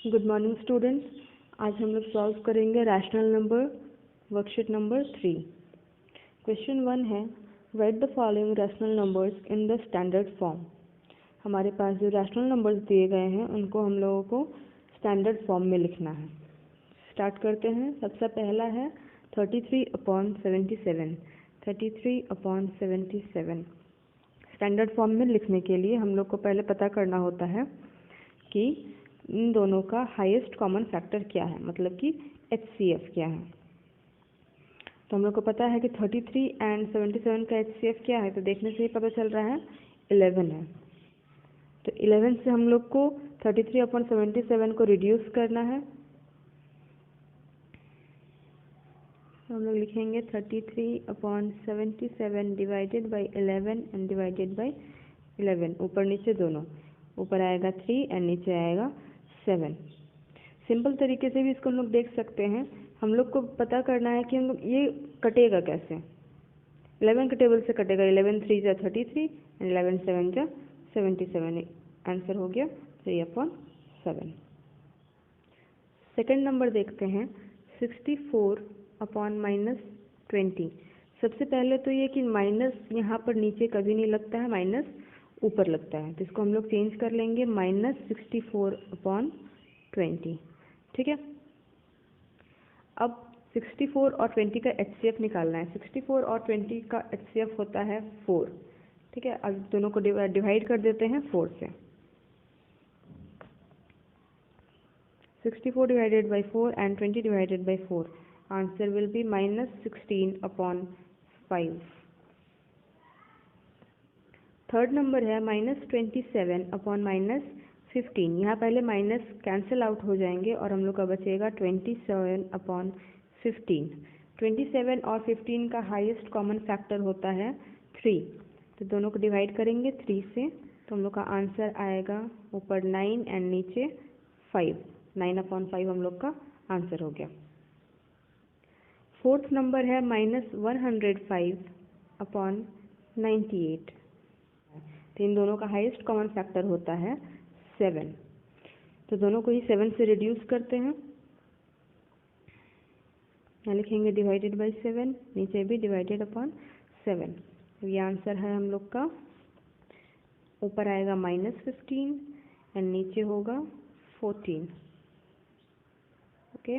Good morning students. आज हम लोग सॉल्व करेंगे rational number worksheet number 3। Question 1 है, right the following rational numbers in the standard form. हमारे पास जो रैशनल नंबर्स दिए गए हैं उनको हम लोगों को स्टैंडर्ड फॉर्म में लिखना है। स्टार्ट करते हैं। सबसे पहला है 33/77। 33/77 स्टैंडर्ड फॉर्म में लिखने के लिए हम लोग को पहले पता करना होता है कि इन दोनों का हाईएस्ट कॉमन फैक्टर क्या है, मतलब कि HCF क्या है। तो हम लोग को पता है कि 33 एंड 77 का HCF क्या है, तो देखने से ही पता चल रहा है 11 है। तो 11 से हम लोग को 33/77 को रिड्यूस करना है। तो हम लोग लिखेंगे 33/77 divided by 11 and divided by 11, ऊपर नीचे दोनों, ऊपर आएगा 3 एंड नीचे आएगा 7। सिंपल तरीके से भी इसको हम लोग देख सकते हैं। हम लोग को पता करना है कि हम लोग ये कटेगा कैसे। 11 के टेबल से कटेगा, 11 3 जा 33 एंड 11 7 जा 77। आंसर हो गया 3/7। सेकेंड नंबर देखते हैं 64/-20। सबसे पहले तो ये कि माइनस यहाँ पर नीचे कभी नहीं लगता है, माइनस ऊपर लगता है, तो इसको हम लोग चेंज कर लेंगे -64/20। ठीक है। अब 64 और 20 का HCF निकालना है। 64 और 20 का HCF होता है 4। ठीक है। अब दोनों को डिवाइड कर देते हैं 4 से। 64 divided by 4 and 20 divided by 4. Answer will be -16/5. Third number है -27/-15। यहाँ पहले माइनस कैंसिल आउट हो जाएंगे और हम लोग का बचेगा 27/15। 27 और 15 का हाईएस्ट कॉमन फैक्टर होता है 3। तो दोनों को डिवाइड करेंगे 3 से, तो हम लोग का आंसर आएगा ऊपर 9 एंड नीचे 5। 9/5 हम लोग का आंसर हो गया। फोर्थ नंबर है -105/98। तो इन दोनों का हाईएस्ट कॉमन फैक्टर होता है 7। तो दोनों को ही 7 से रिड्यूस करते हैं। यहाँ लिखेंगे डिवाइडेड बाई 7, नीचे भी डिवाइडेड अपॉन 7। तो ये आंसर है हम लोग का, ऊपर आएगा -15 एंड नीचे होगा 14। ओके,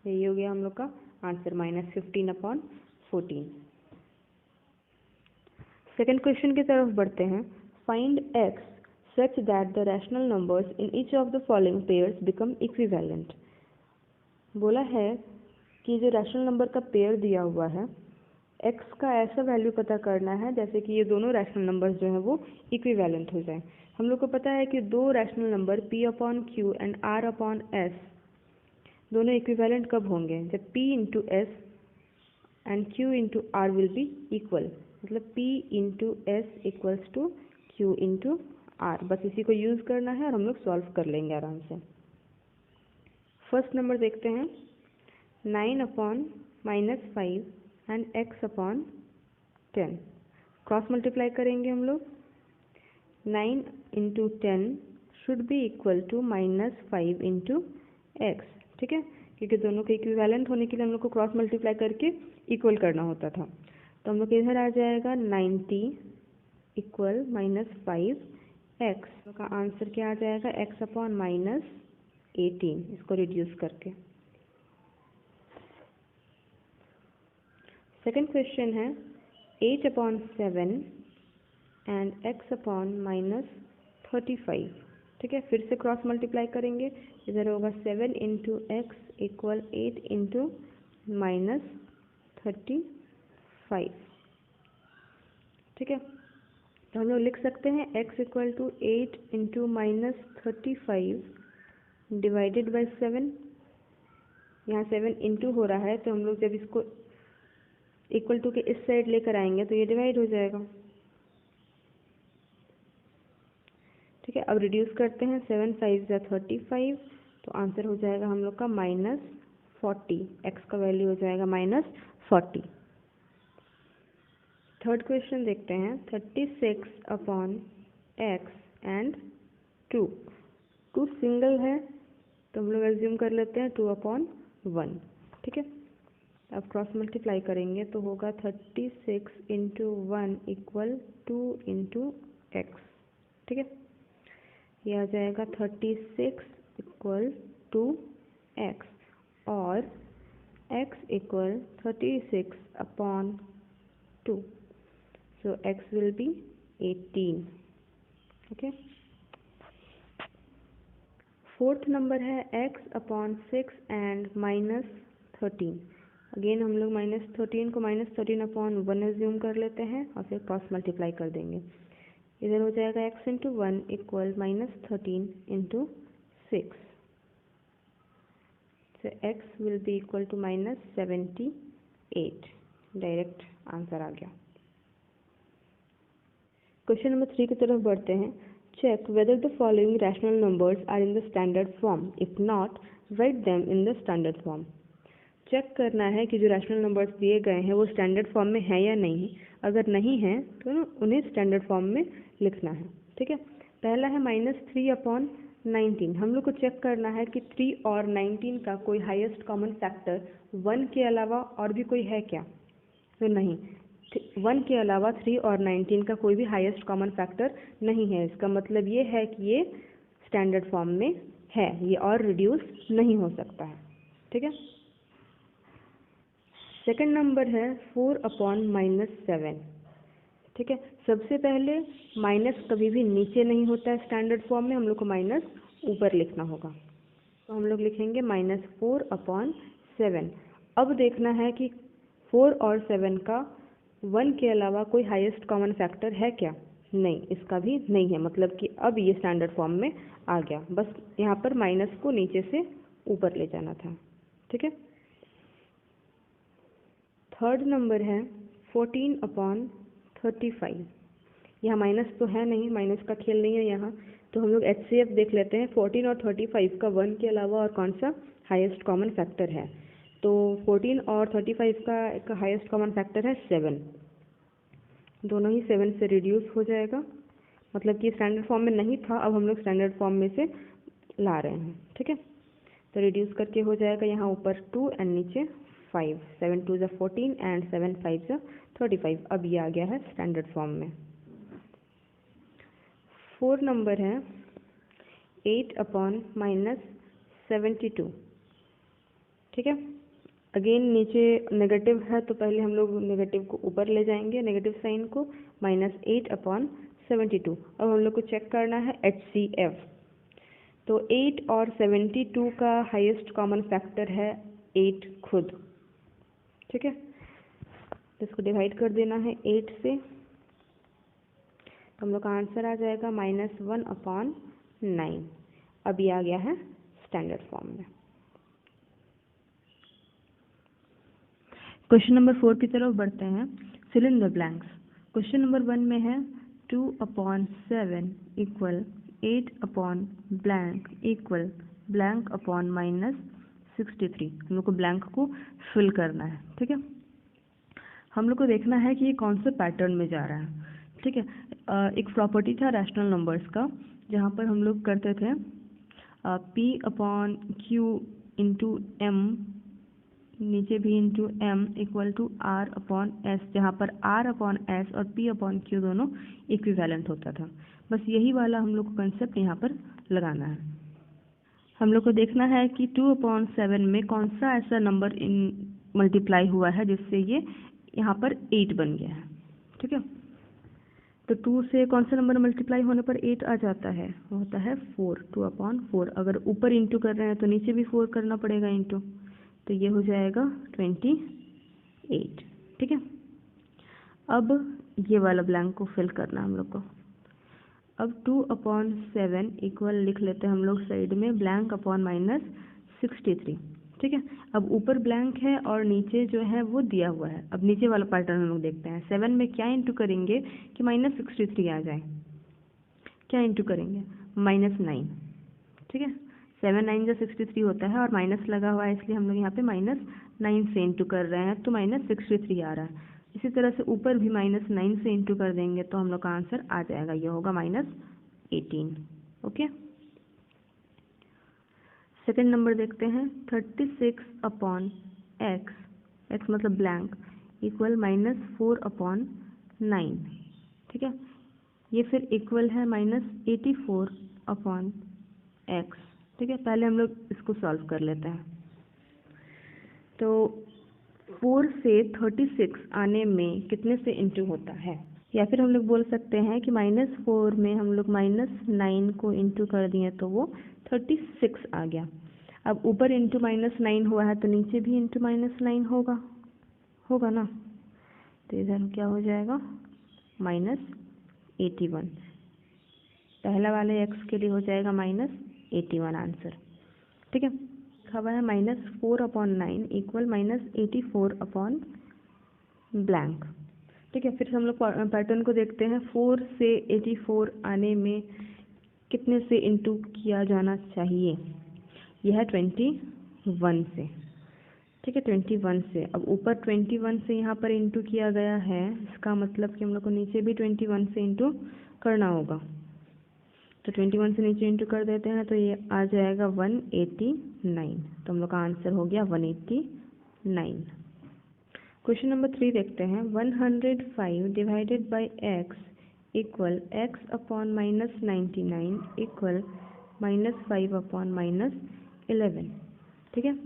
यही हो गया हम लोग का आंसर -15/14। सेकेंड क्वेश्चन की तरफ बढ़ते हैं। Find x such that the rational numbers in each of the following pairs become equivalent. बोला है कि जो रैशनल नंबर का पेयर दिया हुआ है, x का ऐसा वैल्यू पता करना है जैसे कि ये दोनों रैशनल नंबर्स जो हैं वो इक्विवेलेंट हो जाए। हम लोग को पता है कि दो rational number p/q and r/s दोनों इक्विवेलेंट कब होंगे, जब p into S and q into R will be equal, मतलब p into S equals to q into R. बस इसी को यूज़ करना है और हम लोग सॉल्व कर लेंगे आराम से। फर्स्ट नंबर देखते हैं 9/-5 एंड x/10। क्रॉस मल्टीप्लाई करेंगे हम लोग। 9 into 10 should be equal to -5 into X. ठीक है, क्योंकि दोनों के इक्विवेलेंट होने के लिए हम लोग को क्रॉस मल्टीप्लाई करके इक्वल करना होता था। तो हम लोग इधर आ जाएगा 90 इक्वल -5x। का आंसर क्या आ जाएगा, x/-18, इसको रिड्यूस करके। सेकेंड क्वेश्चन है 8/7 एंड x/-35। ठीक है, फिर से क्रॉस मल्टीप्लाई करेंगे। इधर होगा 7 इंटू एक्स इक्वल 8 इंटू -35। ठीक है, तो हम लोग लिख सकते हैं x equal to 8 into -35 divided by 7। यहाँ 7 इंटू हो रहा है, तो हम लोग जब इसको इक्वल टू के इस साइड लेकर आएंगे तो ये डिवाइड हो जाएगा। ठीक है, अब रिड्यूस करते हैं। 7 5 जा 35, तो आंसर हो जाएगा हम लोग का -40। x का वैल्यू हो जाएगा -40। थर्ड क्वेश्चन देखते हैं 36/x एंड 2। 2 सिंगल है तो हम लोग एज्यूम कर लेते हैं 2/1, ठीक है। अब क्रॉस मल्टीप्लाई करेंगे तो होगा 36 इंटू 1 इक्वल 2 इंटू एक्स, ठीक है। ये आ जाएगा 36 इक्वल 2x और x equal 36/2, so x will be 18, okay। Fourth number है x/6 एंड -13। अगेन हम लोग -13 को -13/1 एज्यूम कर लेते हैं और फिर क्रॉस मल्टीप्लाई कर देंगे। इधर हो जाएगा x into 1 equal -13 into 6, so x will be equal to -78। Direct answer आ गया। क्वेश्चन नंबर 3 की तरफ बढ़ते हैं। Check whether the following rational numbers are in the standard form, if not write them in the standard form. Check करना है कि जो रैशनल नंबर्स दिए गए हैं वो स्टैंडर्ड फॉर्म में है या नहीं। अगर नहीं है तो उन्हें स्टैंडर्ड फॉर्म में लिखना है, ठीक है। पहला है -3/19। हम लोग को चेक करना है कि 3 और 19 का कोई हाईएस्ट कॉमन फैक्टर 1 के अलावा और भी कोई है क्या, तो नहीं। 1 के अलावा 3 और 19 का कोई भी हाईएस्ट कॉमन फैक्टर नहीं है। इसका मतलब ये है कि ये स्टैंडर्ड फॉर्म में है, ये और रिड्यूस नहीं हो सकता है, ठीक है। सेकंड नंबर है 4/-7, ठीक है। सबसे पहले माइनस कभी भी नीचे नहीं होता है स्टैंडर्ड फॉर्म में, हम लोग को माइनस ऊपर लिखना होगा, तो हम लोग लिखेंगे -4/7। अब देखना है कि 4 और 7 का 1 के अलावा कोई हाईएस्ट कॉमन फैक्टर है क्या, नहीं, इसका भी नहीं है। मतलब कि अब ये स्टैंडर्ड फॉर्म में आ गया, बस यहाँ पर माइनस को नीचे से ऊपर ले जाना था, ठीक है। थर्ड नंबर है 14/35। यहाँ माइनस तो है नहीं, माइनस का खेल नहीं है यहाँ, तो हम लोग HCF देख लेते हैं। 14 और 35 का 1 के अलावा और कौन सा हाईएस्ट कॉमन फैक्टर है, तो 14 और 35 का हाईएस्ट कॉमन फैक्टर है 7। दोनों ही 7 से रिड्यूस हो जाएगा, मतलब कि स्टैंडर्ड फॉर्म में नहीं था, अब हम लोग स्टैंडर्ड फॉर्म में से ला रहे हैं, ठीक है। तो रिड्यूस करके हो जाएगा यहाँ ऊपर 2 एंड नीचे 5। 7 2 = 14 एंड 7 5 = 35। अब ये आ गया है स्टैंडर्ड फॉर्म में। 4 नंबर है 8/-72, ठीक है। अगेन नीचे नेगेटिव है तो पहले हम लोग नेगेटिव को ऊपर ले जाएंगे, नेगेटिव साइन को, -8/72। अब हम लोग को चेक करना है HCF। तो 8 और 72 का हाईएस्ट कॉमन फैक्टर है 8 खुद, ठीक है। तो इसको डिवाइड कर देना है 8 से, तो हम लोग का आंसर आ जाएगा -1/9। अब ये आ गया है स्टैंडर्ड फॉर्म में। क्वेश्चन नंबर 4 की तरफ बढ़ते हैं। Fill in the blanks. Question number 1 में है 2/7 इक्वल 8/blank इक्वल blank/-63। हम लोग को ब्लैंक को फिल करना है, ठीक है। हम लोग को देखना है कि ये कौन से पैटर्न में जा रहा है, ठीक है। एक प्रॉपर्टी था रैशनल नंबर्स का, जहाँ पर हम लोग करते थे P/Q इंटू M, नीचे भी into M equal to R/S, जहाँ पर R/S और P/Q दोनों इक्विवेलेंट होता था। बस यही वाला हम लोग को कंसेप्ट यहाँ पर लगाना है। हम लोग को देखना है कि 2/7 में कौन सा ऐसा नंबर मल्टीप्लाई हुआ है जिससे ये यहाँ पर 8 बन गया है, ठीक है। तो 2 से कौन सा नंबर मल्टीप्लाई होने पर 8 आ जाता है, वो होता है 4। 2/4। अगर ऊपर इंटू कर रहे हैं तो नीचे भी 4 करना पड़ेगा इंटू, तो ये हो जाएगा 28, ठीक है। अब ये वाला ब्लैंक को फिल करना हम लोग को। अब 2/7 इक्वल लिख लेते हैं हम लोग साइड में blank/-63, ठीक है। अब ऊपर ब्लैंक है और नीचे जो है वो दिया हुआ है। अब नीचे वाला पैटर्न हम लोग देखते हैं। 7 में क्या इंटू करेंगे कि -63 आ जाए, क्या इंटू करेंगे, -9, ठीक है। 7 9 जो 63 होता है और माइनस लगा हुआ है, इसलिए हम लोग यहाँ पे -9 से इंटू कर रहे हैं, तो -63 आ रहा है। इसी तरह से ऊपर भी -9 से इंटू कर देंगे तो हम लोग का आंसर आ जाएगा, ये होगा -18, ओके। सेकेंड नंबर देखते हैं 36/x, x मतलब ब्लैंक, इक्वल -4/9, ठीक है। ये फिर इक्वल है -84/x, ठीक है। पहले हम लोग इसको सॉल्व कर लेते हैं। तो 4 से 36 आने में कितने से इंटू होता है, या फिर हम लोग बोल सकते हैं कि -4 में हम लोग -9 को इंटू कर दिए तो वो 36 आ गया। अब ऊपर इंटू -9 हुआ है तो नीचे भी इंटू -9 होगा ना, तो इधर क्या हो जाएगा -81। पहला वाले x के लिए हो जाएगा -81 आंसर, ठीक है। लिखा हुआ है -4/9 इक्वल -84 ब्लैंक, ठीक है। फिर हम लोग पैटर्न को देखते हैं। 4 से 84 आने में कितने से इंटू किया जाना चाहिए, यह है 21 से, ठीक है, 21 से। अब ऊपर 21 से यहाँ पर इंटू किया गया है, इसका मतलब कि हम लोग को नीचे भी 21 से इंटू करना होगा। तो 21 से नीचे इंटू कर देते हैं तो ये आ जाएगा 189, तो हम लोग का आंसर हो गया 189। क्वेश्चन नंबर 3 देखते हैं। 105 divided by x equal x/-99 equal -5/-11, ठीक है।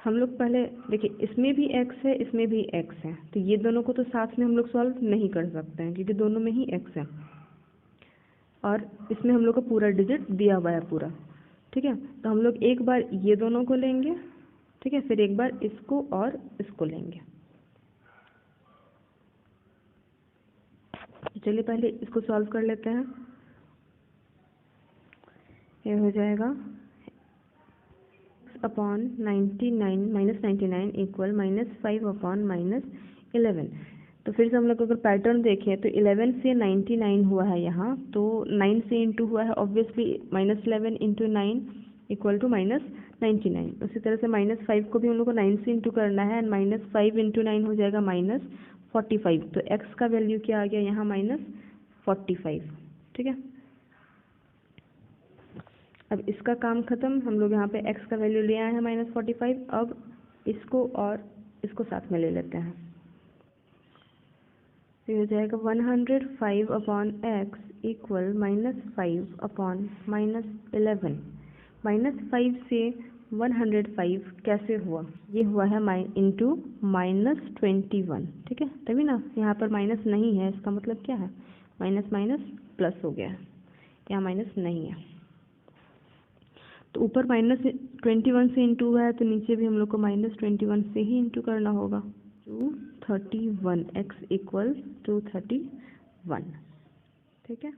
हम लोग पहले देखिए, इसमें भी x है, इसमें भी x है, तो ये दोनों को तो साथ में हम लोग सॉल्व नहीं कर सकते हैं क्योंकि दोनों में ही x है, और इसमें हम लोग को पूरा डिजिट दिया हुआ है पूरा, ठीक है। तो हम लोग एक बार ये दोनों को लेंगे, ठीक है, फिर एक बार इसको और इसको लेंगे। चलिए पहले इसको सॉल्व कर लेते हैं। ये हो जाएगा -99 इक्वल -5/-11। तो फिर से हम लोग अगर पैटर्न देखें तो 11 से 99 हुआ है यहाँ, तो 9 से इंटू हुआ है, ऑब्वियसली -11 इंटू 9 इक्वल टू -99। उसी तरह से -5 को भी हम लोग को 9 से इंटू करना है, एंड -5 इंटू 9 हो जाएगा -45। तो x का वैल्यू क्या आ गया यहाँ -45, ठीक है। अब इसका काम खत्म, हम लोग यहाँ पे x का वैल्यू ले आए हैं -45। अब इसको और इसको साथ में ले लेते हैं, तो हो जाएगा 105/x इक्वल -5/-11। -5 से 105 कैसे हुआ, ये हुआ है इंटू -21, ठीक है। तभी ना यहाँ पर माइनस नहीं है, इसका मतलब क्या है, माइनस माइनस प्लस हो गया है, यहाँ माइनस नहीं है। तो ऊपर -21 से इंटू हुआ है तो नीचे भी हम लोग को -21 से ही इंटू करना होगा। 231 x इक्वल 231, ठीक है।